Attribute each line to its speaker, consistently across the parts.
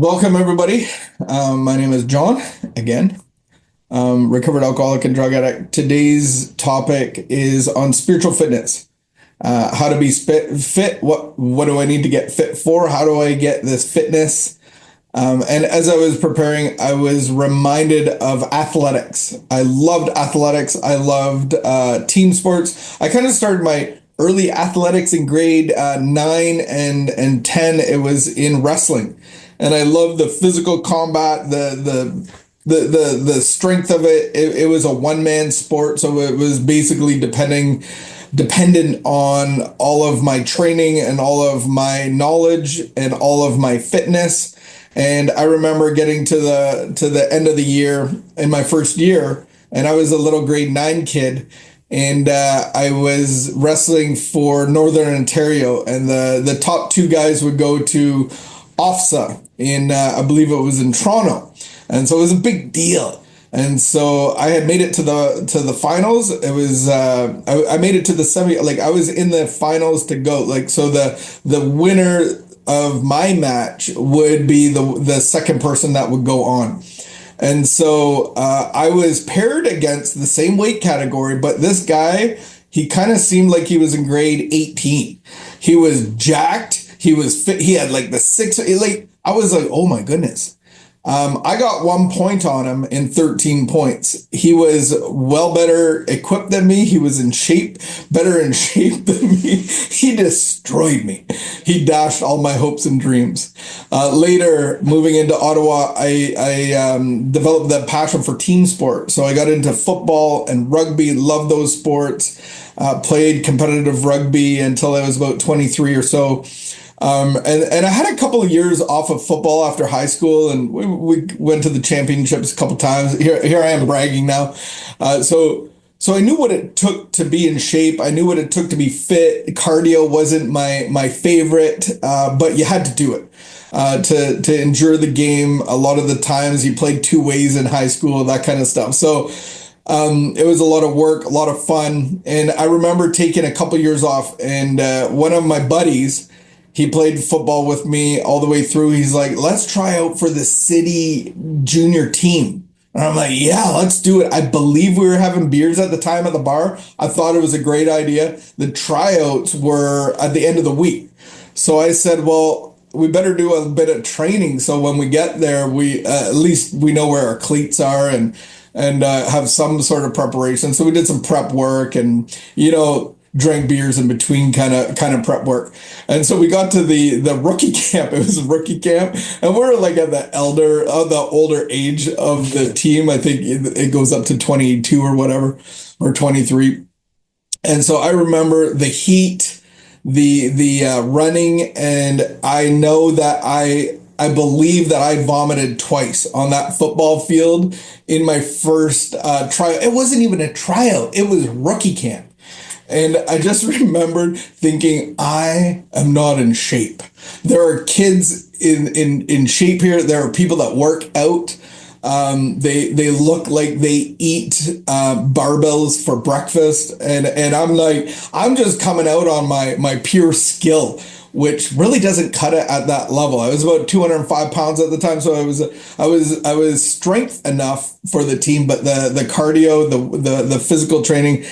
Speaker 1: Welcome, everybody. My name is John, again, recovered alcoholic and drug addict. Today's topic is on spiritual fitness. How to be fit. What do I need to get fit for? How do I get this fitness? And as I was preparing, I was reminded of athletics. I loved athletics. I loved team sports. I kind of started my early athletics in grade 9 and 10. It was in wrestling. And I loved the physical combat, the strength of it. It was a one-man sport, so it was basically dependent on all of my training and all of my knowledge and all of my fitness. And I remember getting to the end of the year in my first year, and I was a little grade 9 kid, and I was wrestling for Northern Ontario, and the top two guys would go to OFSA in I believe it was in Toronto, and so it was a big deal. And so I had made it to the finals. It was I made it to the semi. Like I was in the finals to go. Like so the winner of my match would be the second person that would go on. And so I was paired against the same weight category, but this guy, he kind of seemed like he was in grade 18. He was jacked. He was fit. He had like the six. Like I was like, oh my goodness. I got 1 point on him in 13 points. He was well better equipped than me. He was better in shape than me. He destroyed me. He dashed all my hopes and dreams. Later, moving into Ottawa, I developed that passion for team sport. So I got into football and rugby, loved those sports, played competitive rugby until I was about 23 or so. And I had a couple of years off of football after high school, and we went to the championships a couple times. Here I am bragging now. So I knew what it took to be in shape. I knew what it took to be fit. Cardio wasn't my favorite, but you had to do it to endure the game. A lot of the times you played two ways in high school, that kind of stuff. So it was a lot of work, a lot of fun. And I remember taking a couple years off, and one of my buddies, he played football with me all the way through. He's like, let's try out for the city junior team. And I'm like, yeah, let's do it. I believe we were having beers at the time at the bar. I thought it was a great idea. The tryouts were at the end of the week. So I said, well, we better do a bit of training. So when we get there, we at least we know where our cleats are and have some sort of preparation. So we did some prep work and, drank beers in between kind of prep work. And so we got to the rookie camp. It was a rookie camp, and we're like at the older age of the team. I think it goes up to 22 or whatever, or 23. And so I remember the heat, the running, and I know that I believe that I vomited twice on that football field in my first tryout. It wasn't even a tryout. It was rookie camp. And I just remembered thinking, I am not in shape. There are kids in shape here. There are people that work out. They look like they eat barbells for breakfast. And I'm like, I'm just coming out on my pure skill, which really doesn't cut it at that level. I was about 205 pounds at the time, so I was strength enough for the team, but the cardio, the physical training.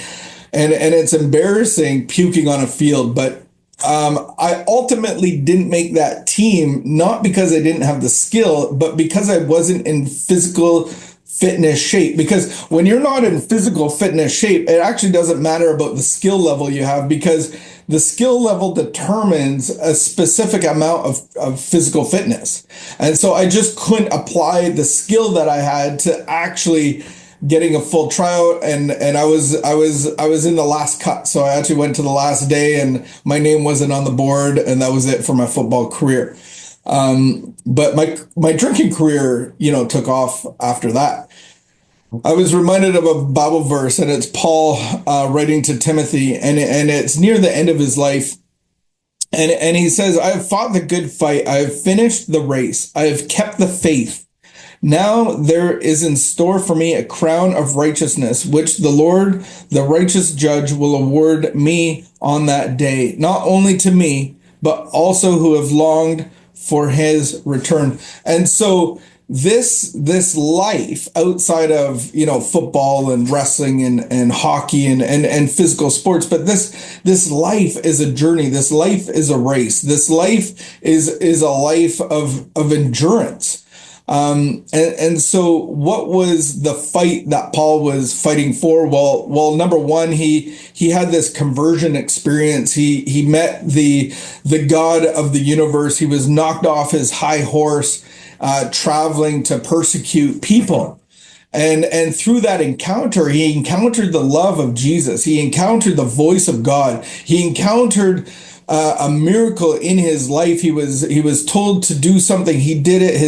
Speaker 1: And it's embarrassing puking on a field, but I ultimately didn't make that team, not because I didn't have the skill, but because I wasn't in physical fitness shape. Because when you're not in physical fitness shape, it actually doesn't matter about the skill level you have, because the skill level determines a specific amount of physical fitness. And so I just couldn't apply the skill that I had to actually getting a full tryout, and I was in the last cut, so I actually went to the last day, and my name wasn't on the board, and that was it for my football career. But my drinking career, took off after that. I was reminded of a Bible verse, and it's Paul writing to Timothy, and it's near the end of his life, and he says, "I have fought the good fight, I have finished the race, I have kept the faith. Now there is in store for me a crown of righteousness, which the Lord, the righteous judge, will award me on that day, not only to me, but also who have longed for his return. And so this life outside of, football and wrestling and hockey and physical sports, but this life is a journey. This life is a race. This life is a life of endurance. And so what was the fight that Paul was fighting for? Well, number one, he had this conversion experience. He met the God of the universe. He was knocked off his high horse, traveling to persecute people. And through that encounter, he encountered the love of Jesus. He encountered the voice of God. He encountered a miracle in his life. He was told to do something. He did it.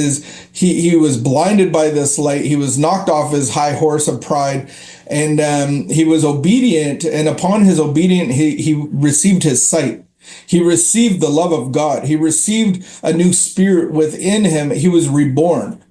Speaker 1: He was blinded by this light. He was knocked off his high horse of pride, and he was obedient. And upon his obedience, he received his sight. He received the love of God. He received a new spirit within him. He was reborn.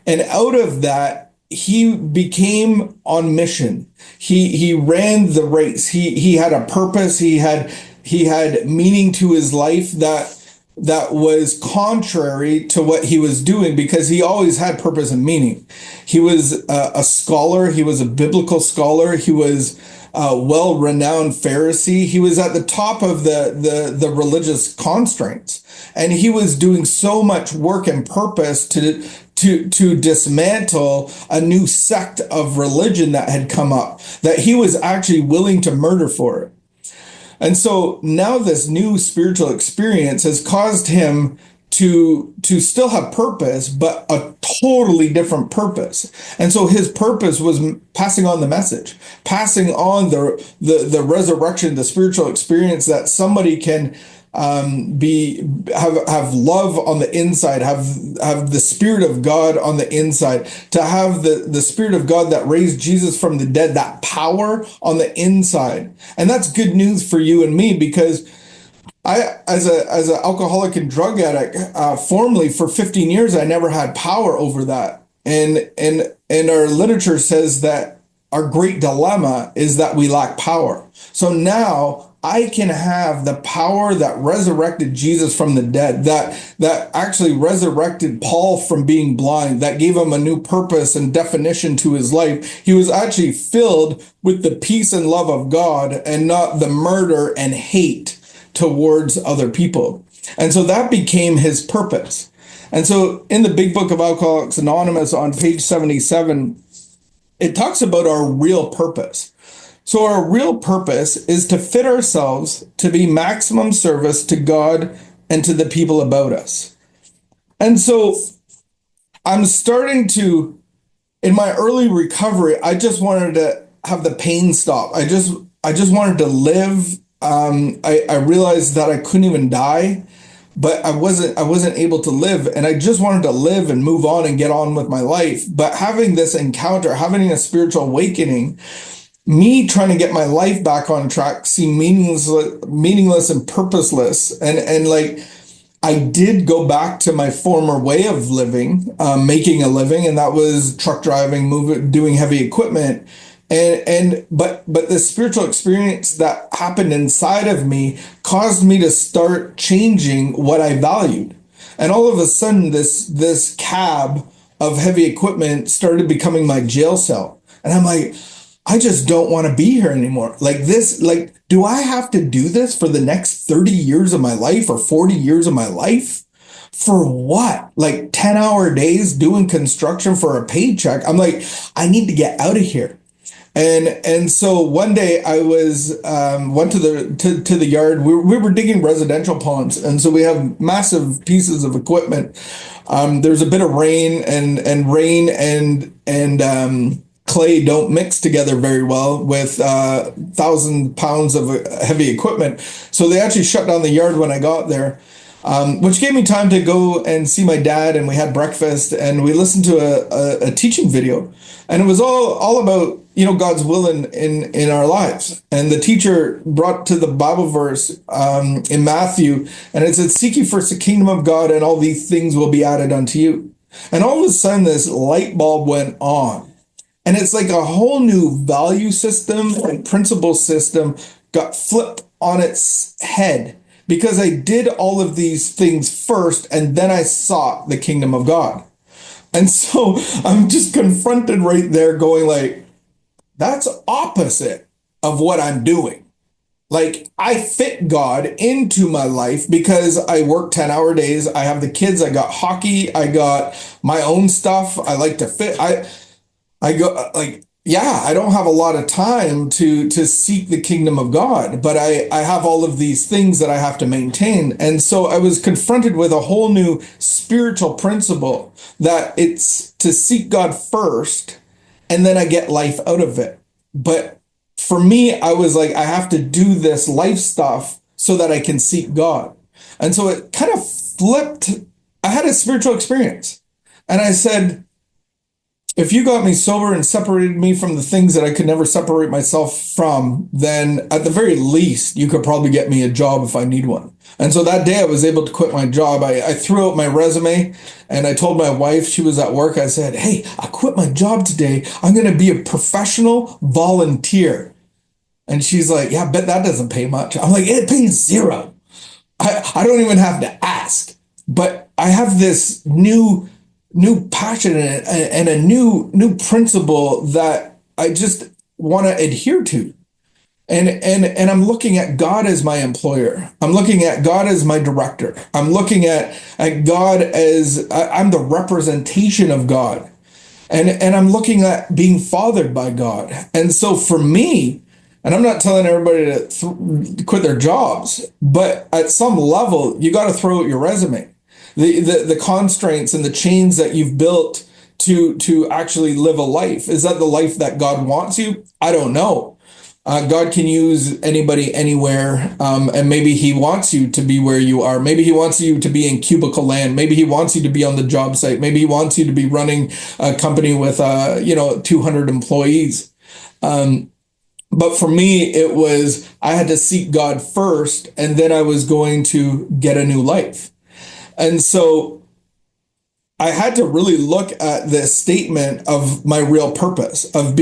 Speaker 1: And out of that, he became on mission. He ran the race. He had a purpose. He had meaning to his life that was contrary to what he was doing, because he always had purpose and meaning. He was a scholar. He was a biblical scholar. He was a well-renowned Pharisee. He was at the top of the religious constraints, and he was doing so much work and purpose to dismantle a new sect of religion that had come up, that he was actually willing to murder for it. And so now this new spiritual experience has caused him to still have purpose, but a totally different purpose. And so his purpose was passing on the message, passing on the resurrection, the spiritual experience, that somebody can have love on the inside, have the Spirit of God on the inside, to have the Spirit of God that raised Jesus from the dead, that power on the inside. And that's good news for you and me, because I, as an alcoholic and drug addict, formerly for 15 years, I never had power over that. And our literature says that our great dilemma is that we lack power. So now I can have the power that resurrected Jesus from the dead, that actually resurrected Paul from being blind, that gave him a new purpose and definition to his life. He was actually filled with the peace and love of God, and not the murder and hate towards other people. And so that became his purpose. And so in the Big Book of Alcoholics Anonymous on page 77, it talks about our real purpose. So our real purpose is to fit ourselves to be maximum service to God and to the people about us. And so I'm starting to, in my early recovery, I just wanted to have the pain stop. I just wanted to live. I realized that I couldn't even die, but I wasn't able to live, and I just wanted to live and move on and get on with my life. But having this encounter, having a spiritual awakening, me trying to get my life back on track seemed meaningless and purposeless. And like, I did go back to my former way of living, making a living, and that was truck driving, doing heavy equipment. But the spiritual experience that happened inside of me caused me to start changing what I valued. And all of a sudden, this cab of heavy equipment started becoming my jail cell. And I'm like, I just don't want to be here anymore. Do I have to do this for the next 30 years of my life or 40 years of my life? For what? Like 10-hour days doing construction for a paycheck? I'm like, I need to get out of here. And so one day I went to the yard. We were digging residential ponds, and so we have massive pieces of equipment. There's a bit of rain, and rain and clay don't mix together very well with 1,000 pounds of heavy equipment. So they actually shut down the yard when I got there, which gave me time to go and see my dad, and we had breakfast, and we listened to a teaching video, and it was all about God's will in our lives. And the teacher brought to the Bible verse in Matthew, and it said, "Seek ye first the kingdom of God, and all these things will be added unto you." And all of a sudden, this light bulb went on, and it's like a whole new value system and principle system got flipped on its head, because I did all of these things first and then I sought the kingdom of God. And so I'm just confronted right there going like, that's opposite of what I'm doing. Like I fit God into my life because I work 10-hour days. I have the kids. I got hockey. I got my own stuff. I like to fit. I go like, yeah, I don't have a lot of time to seek the kingdom of God, but I have all of these things that I have to maintain. And so I was confronted with a whole new spiritual principle that it's to seek God first and then I get life out of it. But for me, I was like, I have to do this life stuff so that I can seek God. And so it kind of flipped. I had a spiritual experience and I said, if you got me sober and separated me from the things that I could never separate myself from, then at the very least, you could probably get me a job if I need one. And so that day I was able to quit my job. I threw out my resume and I told my wife, she was at work, I said, hey, I quit my job today. I'm going to be a professional volunteer. And she's like, yeah, I bet that doesn't pay much. I'm like, it pays zero. I don't even have to ask. But I have this new passion and a new principle that I just want to adhere to. And I'm looking at God as my employer. I'm looking at God as my director. I'm looking at God as I'm the representation of God. And I'm looking at being fathered by God. And so for me, and I'm not telling everybody to quit their jobs, but at some level, you got to throw out your resume. The constraints and the chains that you've built to actually live a life. Is that the life that God wants you? I don't know. God can use anybody anywhere, and maybe He wants you to be where you are. Maybe He wants you to be in cubicle land. Maybe He wants you to be on the job site. Maybe He wants you to be running a company with 200 employees. But for me, it was I had to seek God first, and then I was going to get a new life. And so I had to really look at this statement of my real purpose of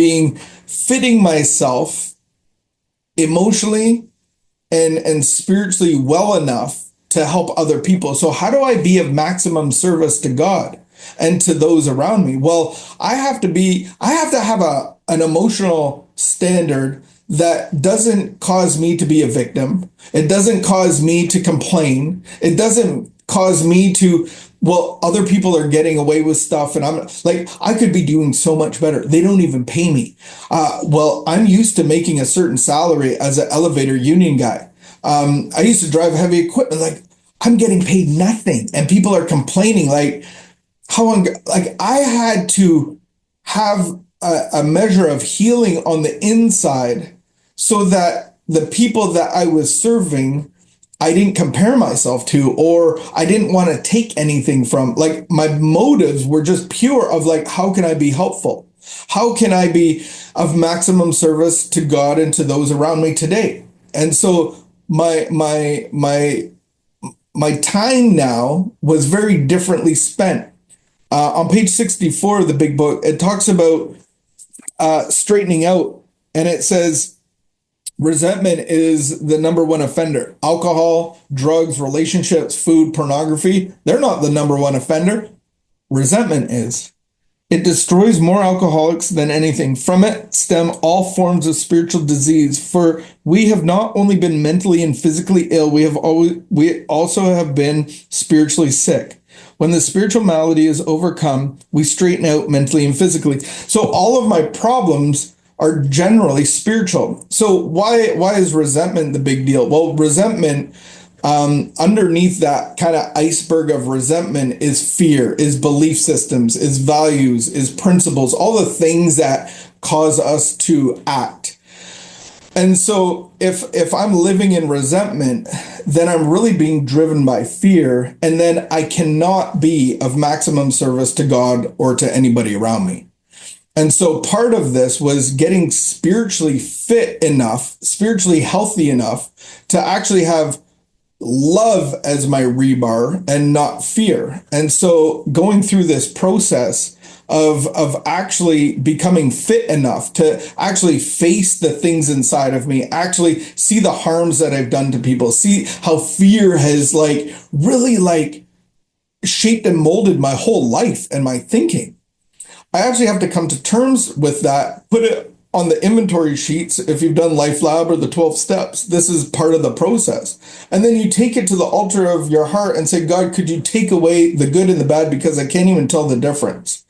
Speaker 1: fitting myself emotionally and spiritually well enough to help other people. So how do I be of maximum service to God and to those around me? Well, I have to have an emotional standard that doesn't cause me to be a victim. It doesn't cause me to complain. It doesn't cause me to, well, other people are getting away with stuff and I'm like, I could be doing so much better. They don't even pay me. Well, I'm used to making a certain salary as an elevator union guy. I used to drive heavy equipment. Like I'm getting paid nothing and people are complaining like like I had to have a measure of healing on the inside so that the people that I was serving I didn't compare myself to, or I didn't want to take anything from. Like my motives were just pure of like, how can I be helpful? How can I be of maximum service to God and to those around me today? And so my time now was very differently spent. On page 64 of the big book, it talks about straightening out, and it says, resentment is the number one offender. Alcohol, drugs, relationships, food, pornography, they're not the number one offender. Resentment is. It destroys more alcoholics than anything. From it stem all forms of spiritual disease. For we have not only been mentally and physically ill, we also have been spiritually sick. When the spiritual malady is overcome, we straighten out mentally and physically. So all of my problems are generally spiritual. So why is resentment the big deal? Well, resentment, underneath that kind of iceberg of resentment is fear, is belief systems, is values, is principles, all the things that cause us to act. And so if I'm living in resentment, then I'm really being driven by fear, and then I cannot be of maximum service to God or to anybody around me. And so part of this was getting spiritually fit enough, spiritually healthy enough to actually have love as my rebar and not fear. And so going through this process, of actually becoming fit enough to actually face the things inside of me, actually see the harms that I've done to people, see how fear has like really like shaped and molded my whole life and my thinking. I actually have to come to terms with that, put it on the inventory sheets. If you've done Life Lab or the 12 steps, this is part of the process. And then you take it to the altar of your heart and say, God, could you take away the good and the bad because I can't even tell the difference.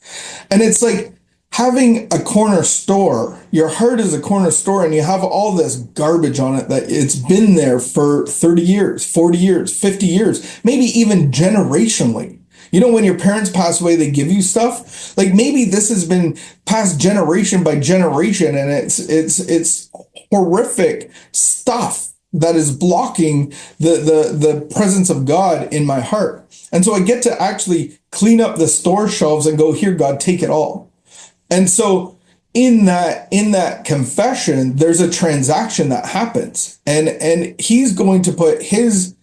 Speaker 1: And it's like having a corner store. Your heart is a corner store and you have all this garbage on it that it's been there for 30 years, 40 years, 50 years, maybe even generationally. You know, when your parents pass away, they give you stuff. Like maybe this has been passed generation by generation, and it's horrific stuff that is blocking the presence of God in my heart. And so I get to actually clean up the store shelves and go, here, God, take it all. And so in that confession, there's a transaction that happens, and He's going to put His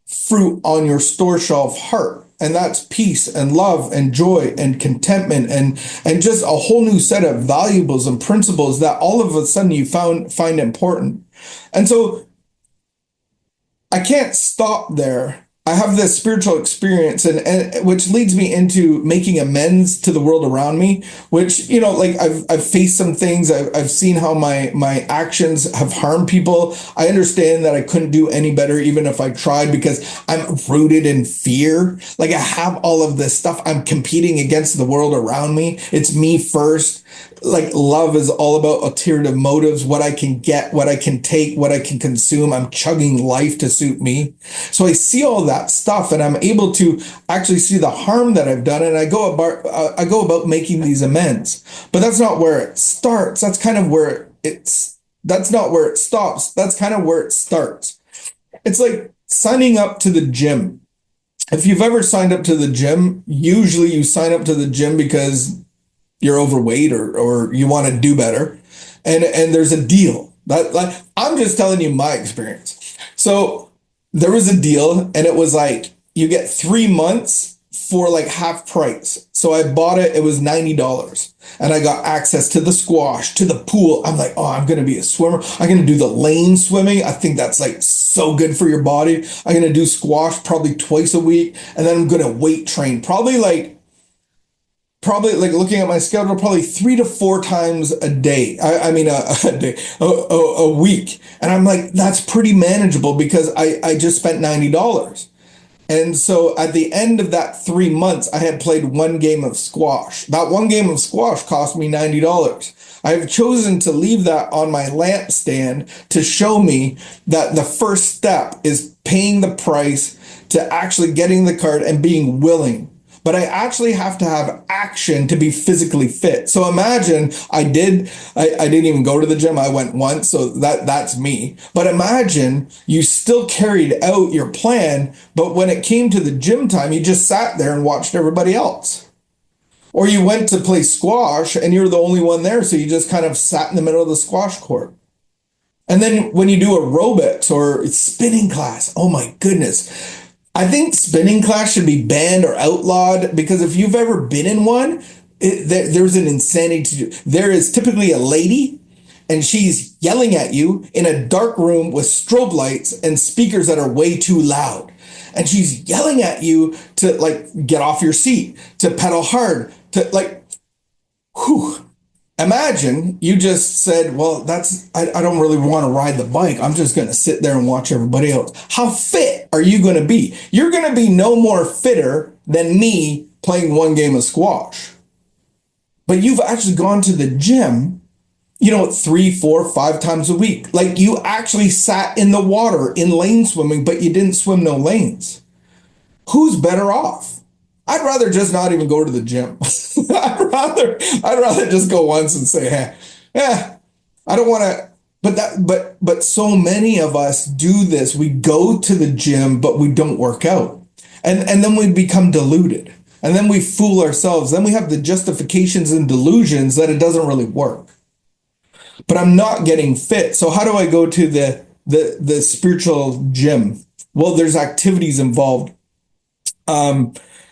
Speaker 1: fruit on your store shelf heart. And that's peace and love and joy and contentment and just a whole new set of valuables and principles that all of a sudden you find important. And so I can't stop there. I have this spiritual experience and which leads me into making amends to the world around me, which, you know, like I've faced some things. I've seen how my actions have harmed people. I understand that I couldn't do any better even if I tried because I'm rooted in fear. Like I have all of this stuff. I'm competing against the world around me. It's me first. Like love is all about ulterior motives, what I can get, what I can take, what I can consume. I'm chugging life to suit me. So I see all that stuff and I'm able to actually see the harm that I've done. And I go about making these amends, but that's not where it starts. That's not where it stops. That's kind of where it starts. It's like signing up to the gym. If you've ever signed up to the gym, usually you sign up to the gym because you're overweight or you want to do better. And there's a deal. That like I'm just telling you my experience. So there was a deal and it was like you get 3 months for like half price. So I bought it, it was $90. And I got access to the squash, to the pool. I'm like, oh, I'm gonna be a swimmer. I'm gonna do the lane swimming. I think that's like so good for your body. I'm gonna do squash probably twice a week, and then I'm gonna weight train probably like looking at my schedule, probably 3 to 4 times a day. I mean, a day, a week. And I'm like, that's pretty manageable because I just spent $90. And so at the end of that 3 months, I had played one game of squash. That one game of squash cost me $90. I have chosen to leave that on my lampstand to show me that the first step is paying the price to actually getting the card and being willing. But I actually have to have action to be physically fit. So imagine I didn't even go to the gym. I went once, so that's me. But imagine you still carried out your plan, but when it came to the gym time, you just sat there and watched everybody else. Or you went to play squash and you're the only one there, so you just kind of sat in the middle of the squash court. And then when you do aerobics or spinning class, oh my goodness. I think spinning class should be banned or outlawed because if you've ever been in one, there's an insanity to do. There is typically a lady and she's yelling at you in a dark room with strobe lights and speakers that are way too loud. And she's yelling at you to like get off your seat, to pedal hard, to like, whew. Imagine you just said, well, I don't really want to ride the bike. I'm just going to sit there and watch everybody else. How fit are you going to be? You're going to be no more fitter than me playing one game of squash. But you've actually gone to the gym, 3, 4, 5 times a week. Like you actually sat in the water in lane swimming, but you didn't swim no lanes. Who's better off? I'd rather just not even go to the gym. I'd rather just go once and say, hey, I don't want to. But so many of us do this. We go to the gym, but we don't work out, and then we become deluded, and then we fool ourselves. Then we have the justifications and delusions that it doesn't really work. But I'm not getting fit. So how do I go to the spiritual gym? Well, there's activities involved.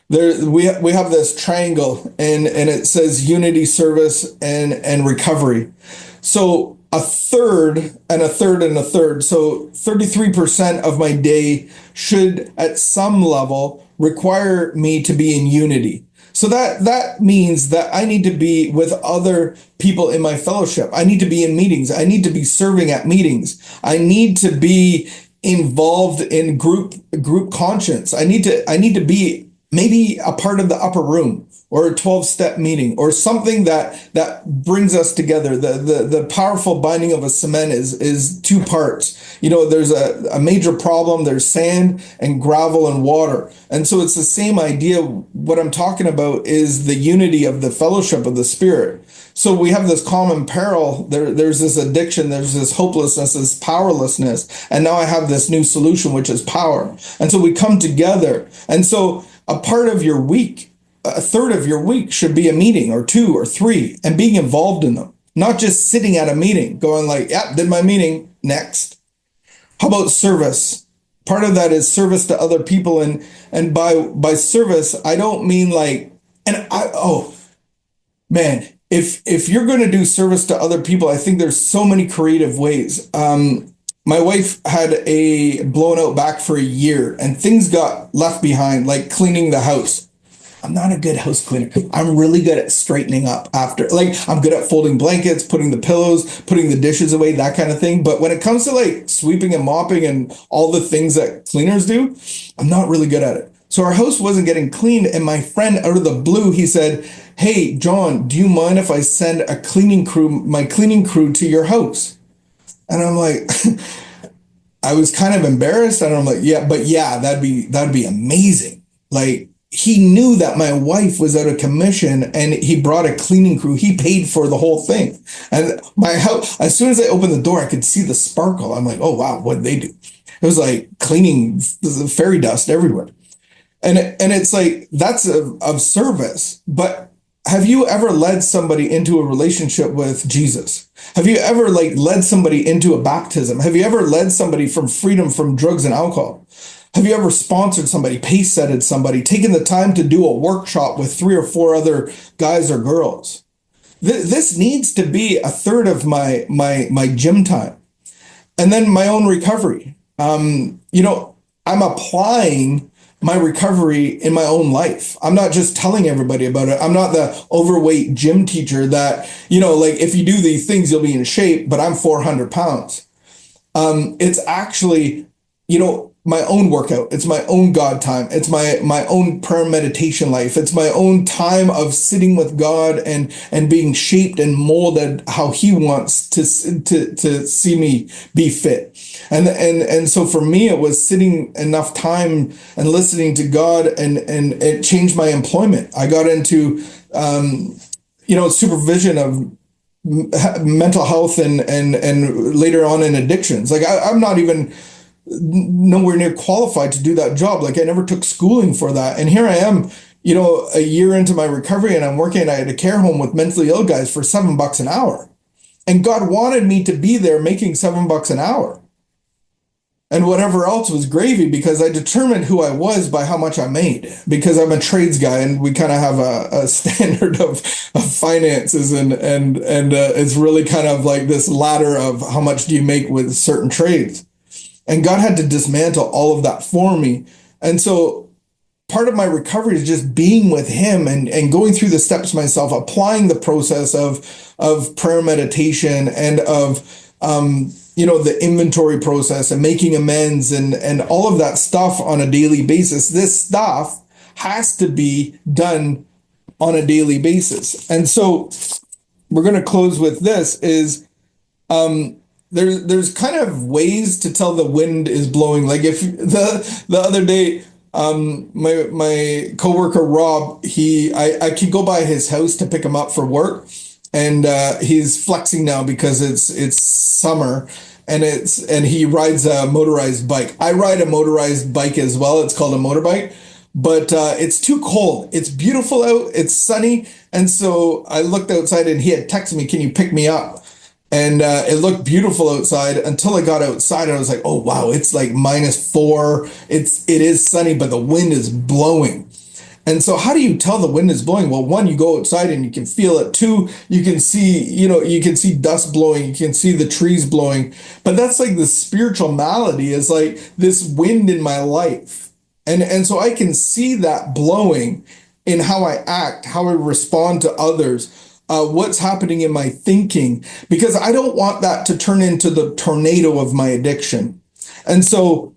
Speaker 1: we have this triangle, and it says unity, service, and recovery. So a third and a third and a third. So 33% of my day should at some level require me to be in unity. So that means that I need to be with other people in my fellowship. I need to be in meetings. I need to be serving at meetings. I need to be involved in group conscience. I need to be maybe a part of the upper room or a 12-step meeting or something that brings us together. The powerful binding of a cement is two parts. There's a major problem. There's sand and gravel and water. And so it's the same idea. What I'm talking about is the unity of the fellowship of the Spirit. So we have this common peril. There's this addiction. There's this hopelessness, this powerlessness. And now I have this new solution, which is power. And so we come together. And so a part of your week, a third of your week should be a meeting or two or three and being involved in them, not just sitting at a meeting going like, yeah, did my meeting, next. How about service? Part of that is service to other people. And by service, I don't mean like, oh man, if you're going to do service to other people, I think there's so many creative ways. My wife had a blown out back for a year and things got left behind, like cleaning the house. I'm not a good house cleaner. I'm really good at straightening up after. Like, I'm good at folding blankets, putting the pillows, putting the dishes away, that kind of thing. But when it comes to like sweeping and mopping and all the things that cleaners do, I'm not really good at it. So our house wasn't getting cleaned, and my friend out of the blue, he said, "Hey, John, do you mind if I send my cleaning crew to your house?" And I'm like, I was kind of embarrassed, and I'm like, yeah, that'd be amazing. Like, he knew that my wife was out of commission and he brought a cleaning crew. He paid for the whole thing. And my house, as soon as I opened the door, I could see the sparkle. I'm like, oh wow, what did they do? It was like cleaning fairy dust everywhere. And it's like, that's of service. But have you ever led somebody into a relationship with Jesus? Have you ever like led somebody into a baptism? Have you ever led somebody from freedom from drugs and alcohol? Have you ever sponsored somebody, pace-setted somebody, taken the time to do a workshop with 3 or 4 other guys or girls? This needs to be a third of my gym time. And then my own recovery. I'm applying my recovery in my own life. I'm not just telling everybody about it. I'm not the overweight gym teacher that, like if you do these things, you'll be in shape, but I'm 400 pounds. It's actually, my own workout. It's my own God time. It's my own prayer meditation life. It's my own time of sitting with God and being shaped and molded how He wants to see me be fit. And so for me, it was sitting enough time and listening to God, and it changed my employment. I got into supervision of mental health and later on in addictions. Like I'm not even nowhere near qualified to do that job. Like I never took schooling for that. And here I am, a year into my recovery, and I'm working at a care home with mentally ill guys for $7 an hour. And God wanted me to be there making $7 an hour. And whatever else was gravy, because I determined who I was by how much I made, because I'm a trades guy and we kind of have a standard of finances, and it's really kind of like this ladder of how much do you make with certain trades. And God had to dismantle all of that for me. And so part of my recovery is just being with Him and going through the steps myself, applying the process of prayer meditation and of, the inventory process and making amends and all of that stuff on a daily basis. This stuff has to be done on a daily basis. And so we're going to close with this is, there's kind of ways to tell the wind is blowing. Like if the other day, my coworker Rob, I could go by his house to pick him up for work, and he's flexing now because it's summer, and he rides a motorized bike. I ride a motorized bike as well. It's called a motorbike, but it's too cold. It's beautiful out. It's sunny, and so I looked outside, and he had texted me, "Can you pick me up?" And it looked beautiful outside until I got outside, and I was like, "Oh wow, it's like -4. It is sunny, but the wind is blowing." And so how do you tell the wind is blowing? Well, one, you go outside and you can feel it. Two, you can see, you can see dust blowing, you can see the trees blowing. But that's like the spiritual malady is like this wind in my life. And so I can see that blowing in how I act, how I respond to others, what's happening in my thinking, because I don't want that to turn into the tornado of my addiction. And so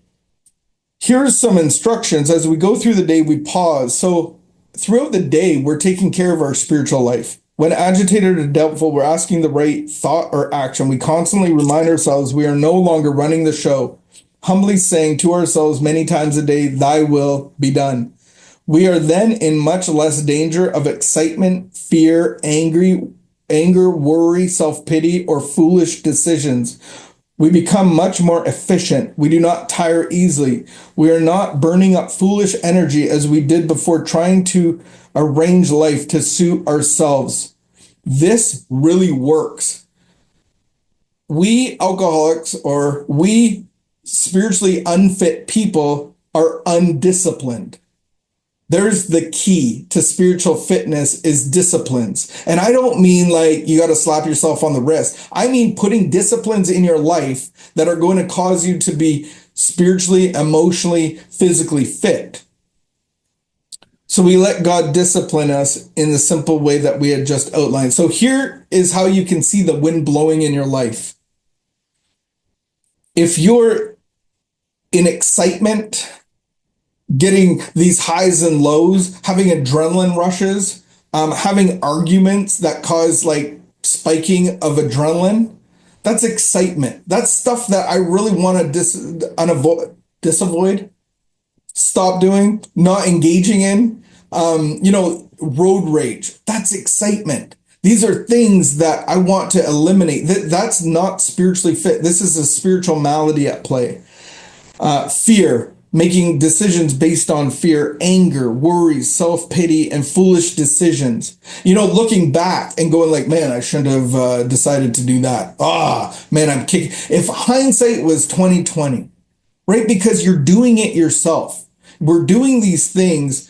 Speaker 1: here's some instructions as we go through the day, we pause. So throughout the day, we're taking care of our spiritual life. When agitated or doubtful, we're asking the right thought or action. We constantly remind ourselves we are no longer running the show, humbly saying to ourselves many times a day, thy will be done. We are then in much less danger of excitement, fear, anger, worry, self-pity, or foolish decisions. We become much more efficient. We do not tire easily. We are not burning up foolish energy as we did before trying to arrange life to suit ourselves. This really works. We alcoholics or we spiritually unfit people are undisciplined. There's the key to spiritual fitness is disciplines. And I don't mean like you got to slap yourself on the wrist. I mean putting disciplines in your life that are going to cause you to be spiritually, emotionally, physically fit. So we let God discipline us in the simple way that we had just outlined. So here is how you can see the wind blowing in your life. If you're in excitement, getting these highs and lows, having adrenaline rushes, having arguments that cause like spiking of adrenaline. That's excitement. That's stuff that I really want to disavoid, stop doing, not engaging in. Road rage. That's excitement. These are things that I want to eliminate. That's not spiritually fit. This is a spiritual malady at play. Fear, making decisions based on fear, anger, worry, self-pity, and foolish decisions. Looking back and going like, man, I shouldn't have decided to do that. Man, I'm kicking. If hindsight was 2020, right? Because you're doing it yourself. We're doing these things,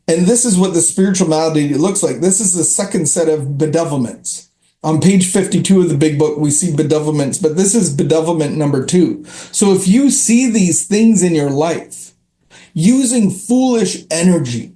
Speaker 1: and this is what the spiritual malady looks like. This is the second set of bedevilments. On page 52 of the big book, we see bedevilments, but this is bedevilment number 2. So if you see these things in your life, using foolish energy,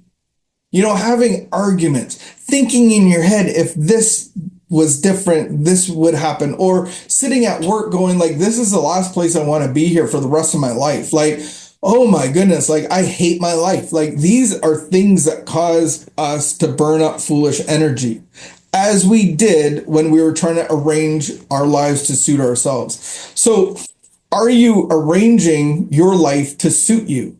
Speaker 1: having arguments, thinking in your head, if this was different, this would happen, or sitting at work going like, this is the last place I want to be here for the rest of my life. Like, oh my goodness, like I hate my life. Like these are things that cause us to burn up foolish energy, as we did when we were trying to arrange our lives to suit ourselves. So are you arranging your life to suit you?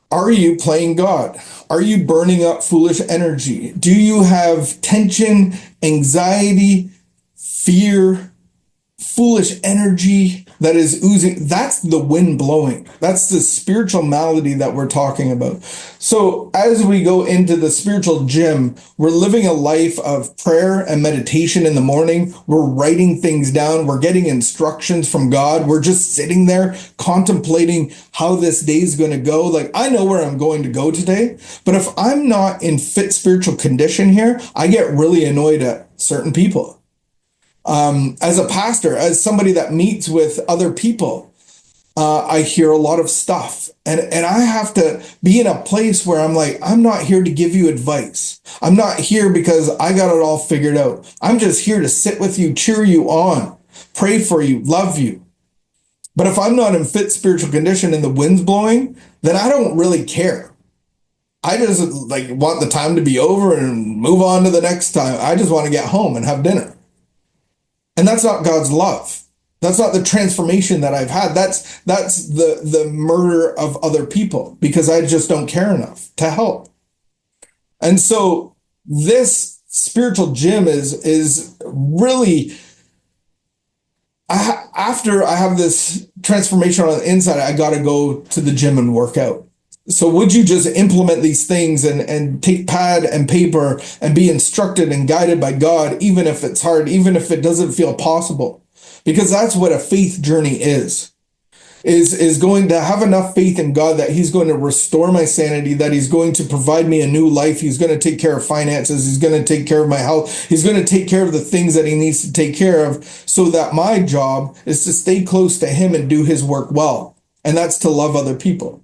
Speaker 1: Are you playing God? Are you burning up foolish energy? Do you have tension, anxiety, fear, foolish energy that is oozing? That's the wind blowing. That's the spiritual malady that we're talking about. So as we go into the spiritual gym, we're living a life of prayer and meditation in the morning. We're writing things down. We're getting instructions from God. We're just sitting there contemplating how this day is going to go. Like, I know where I'm going to go today, but if I'm not in fit spiritual condition here, I get really annoyed at certain people. As a pastor, as somebody that meets with other people, I hear a lot of stuff, and I have to be in a place where I'm like, I'm not here to give you advice. I'm not here because I got it all figured out. I'm just here to sit with you, cheer you on, pray for you, love you. But if I'm not in fit spiritual condition and the wind's blowing, then I don't really care. I just like want the time to be over and move on to the next time. I just want to get home and have dinner. And that's not God's love. That's not the transformation that I've had. That's the murder of other people because I just don't care enough to help. And so this spiritual gym is really, after I have this transformation on the inside, I got to go to the gym and work out. So would you just implement these things and take pad and paper and be instructed and guided by God, even if it's hard, even if it doesn't feel possible? Because that's what a faith journey is. is going to have enough faith in God that he's going to restore my sanity, that he's going to provide me a new life. He's going to take care of finances. He's going to take care of my health. He's going to take care of the things that he needs to take care of, so that my job is to stay close to him and do his work well. And that's to love other people.